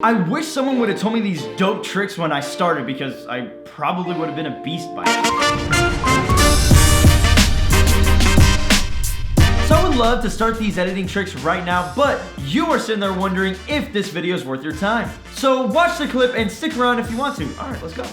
I wish someone would have told me these dope tricks when I started, because I probably would have been a beast by now. So I would love to start these editing tricks right now, but you are sitting there wondering if this video is worth your time. So watch the clip and stick around if you want to. All right, let's go.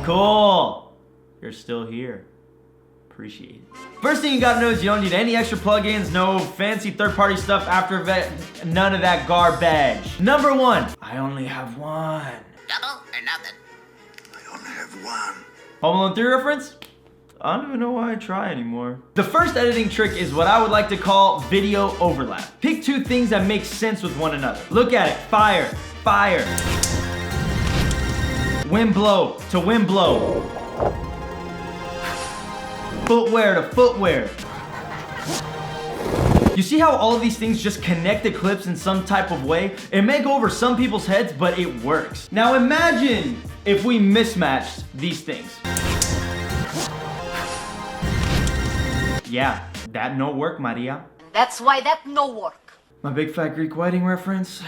Cool. You're still here. Appreciate it. First thing you gotta know is you don't need any extra plugins, no fancy third-party stuff, After Effects, none of that garbage. Number one, I only have one. Double or nothing? I only have one. Home Alone 3 reference? I don't even know why I try anymore. The first editing trick is what I would like to call video overlap. Pick two things that make sense with one another. Look at it, fire, fire. Wind blow to wind blow. Footwear to footwear. You see how all of these things just connect the clips in some type of way? It may go over some people's heads, but it works. Now imagine if we mismatched these things. Yeah, that no work, Maria. That's why that no work. My big fat Greek wedding reference.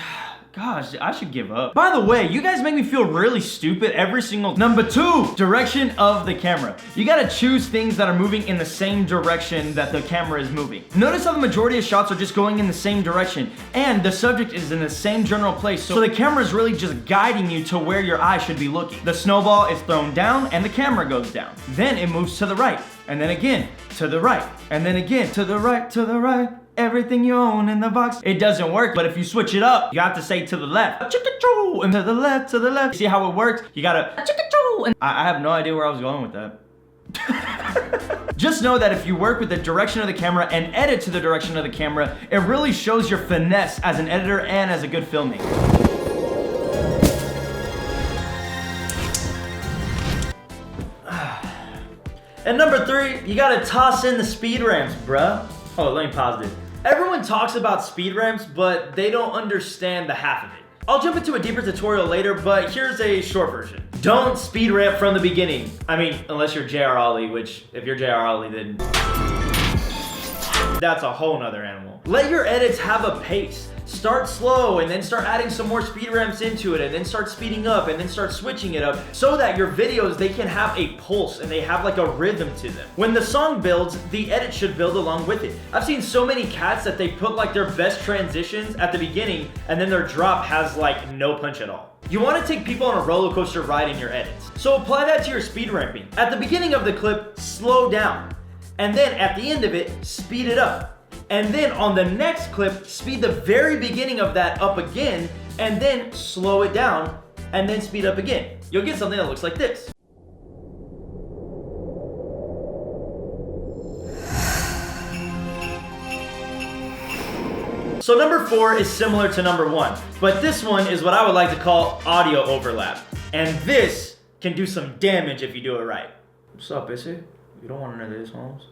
Gosh, I should give up. By the way, you guys make me feel really stupid every single. Number two, direction of the camera. You gotta choose things that are moving in the same direction that the camera is moving. Notice how the majority of shots are just going in the same direction, and the subject is in the same general place, so the camera is really just guiding you to where your eye should be looking. The snowball is thrown down and the camera goes down. Then it moves to the right, and then again to the right, and then again to the right, to the right. Everything you own in the box. It doesn't work, but if you switch it up, you have to say to the left, and to the left, to the left. See how it works? You gotta, and I have no idea where I was going with that. Just know that if you work with the direction of the camera and edit to the direction of the camera, it really shows your finesse as an editor and as a good filmmaker. And number three, you gotta toss in the speed ramps, bruh. Oh, let me pause this. Everyone talks about speed ramps, but they don't understand the half of it. I'll jump into a deeper tutorial later, but here's a short version. Don't speed ramp from the beginning. I mean, unless you're J.R. Ollie, which if you're J.R. Ollie, then that's a whole nother animal. Let your edits have a pace. Start slow and then start adding some more speed ramps into it, and then start speeding up and then start switching it up, so that your videos, they can have a pulse and they have like a rhythm to them. When the song builds, the edit should build along with it. I've seen so many cats that they put like their best transitions at the beginning, and then their drop has like no punch at all. You want to take people on a roller coaster ride in your edits. So apply that to your speed ramping. At the beginning of the clip, slow down. And then at the end of it, speed it up. And then on the next clip, speed the very beginning of that up again, and then slow it down, and then speed up again. You'll get something that looks like this. So number four is similar to number one, but this one is what I would like to call audio overlap. And this can do some damage if you do it right. What's up, Issy? You don't want none of this, Holmes?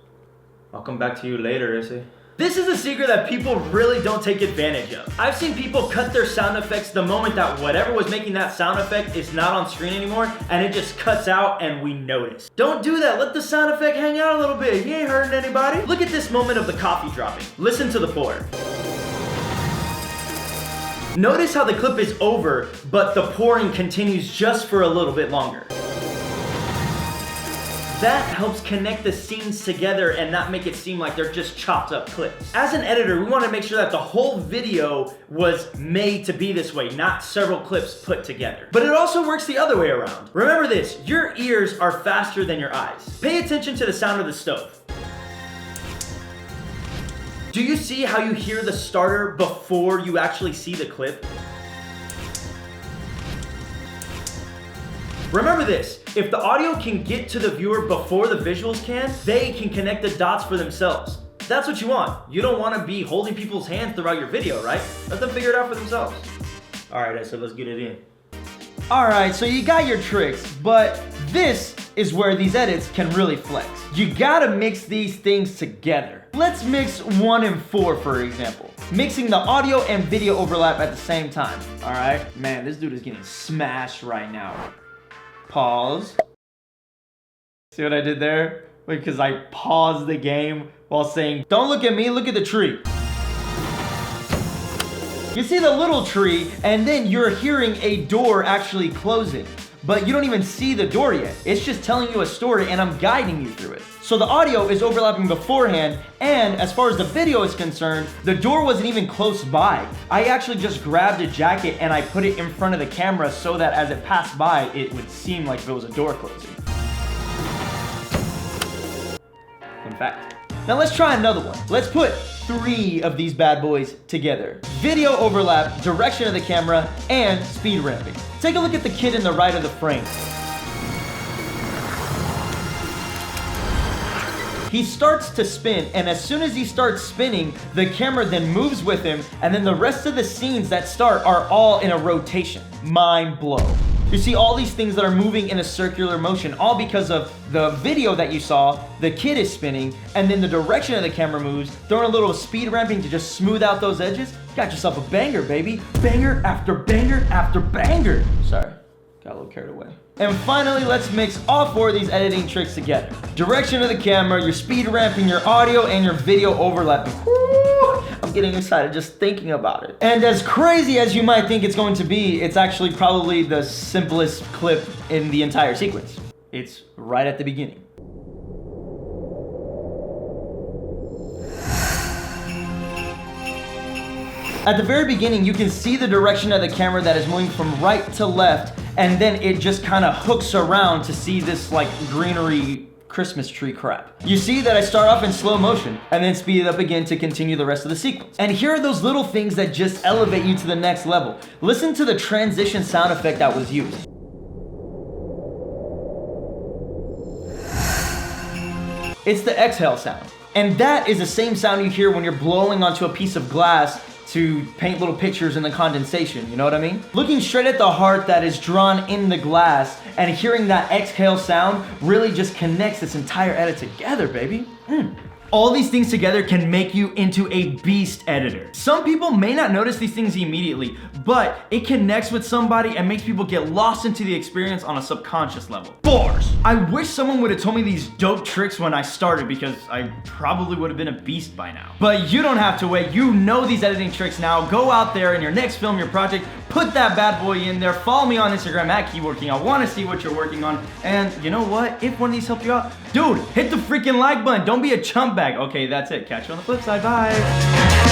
I'll come back to you later, Issy. This is a secret that people really don't take advantage of. I've seen people cut their sound effects the moment that whatever was making that sound effect is not on screen anymore, and it just cuts out and we notice. Don't do that. Let the sound effect hang out a little bit. You ain't hurting anybody. Look at this moment of the coffee dropping. Listen to the pour. Notice how the clip is over, but the pouring continues just for a little bit longer. That helps connect the scenes together and not make it seem like they're just chopped up clips. As an editor, we want to make sure that the whole video was made to be this way, not several clips put together. But it also works the other way around. Remember this, your ears are faster than your eyes. Pay attention to the sound of the stove. Do you see how you hear the starter before you actually see the clip? Remember this, if the audio can get to the viewer before the visuals can, they can connect the dots for themselves. That's what you want. You don't want to be holding people's hands throughout your video, right? Let them figure it out for themselves. All right, so let's get it in. All right, so you got your tricks, but this is where these edits can really flex. You gotta mix these things together. Let's mix 1 and 4, for example. Mixing the audio and video overlap at the same time. All right, man, this dude is getting smashed right now. Pause. See what I did there? Because I paused the game while saying, don't look at me, look at the tree. You see the little tree, and then you're hearing a door actually closing. But you don't even see the door yet. It's just telling you a story and I'm guiding you through it. So the audio is overlapping beforehand, and as far as the video is concerned, the door wasn't even close by. I actually just grabbed a jacket and I put it in front of the camera so that as it passed by, it would seem like if it was a door closing. In fact. Now let's try another one. Let's put 3 of these bad boys together. Video overlap, direction of the camera, and speed ramping. Take a look at the kid in the right of the frame. He starts to spin, and as soon as he starts spinning, the camera then moves with him, and then the rest of the scenes that start are all in a rotation. Mind blow. You see all these things that are moving in a circular motion, all because of the video that you saw, the kid is spinning, and then the direction of the camera moves, throwing a little speed ramping to just smooth out those edges. Got yourself a banger, baby. Banger after banger after banger. Sorry, got a little carried away. And finally, let's mix all 4 of these editing tricks together. Direction of the camera, your speed ramping, your audio, and your video overlapping. Woo! I'm getting excited just thinking about it. And as crazy as you might think it's going to be, it's actually probably the simplest clip in the entire sequence. It's right at the beginning. At the very beginning, you can see the direction of the camera that is moving from right to left, and then it just kind of hooks around to see this like greenery Christmas tree crap. You see that I start off in slow motion and then speed it up again to continue the rest of the sequence. And here are those little things that just elevate you to the next level. Listen to the transition sound effect that was used. It's the exhale sound. And that is the same sound you hear when you're blowing onto a piece of glass to paint little pictures in the condensation, you know what I mean? Looking straight at the heart that is drawn in the glass and hearing that exhale sound really just connects this entire edit together, baby. All these things together can make you into a beast editor. Some people may not notice these things immediately, but it connects with somebody and makes people get lost into the experience on a subconscious level. Bars! I wish someone would have told me these dope tricks when I started, because I probably would have been a beast by now. But you don't have to wait. You know these editing tricks now. Go out there in your next film, your project, put that bad boy in there. Follow me on Instagram at KeepWorking. I want to see what you're working on. And you know what? If one of these helped you out, dude, hit the freaking like button. Don't be a chump bag. Okay, that's it. Catch you on the flip side. Bye.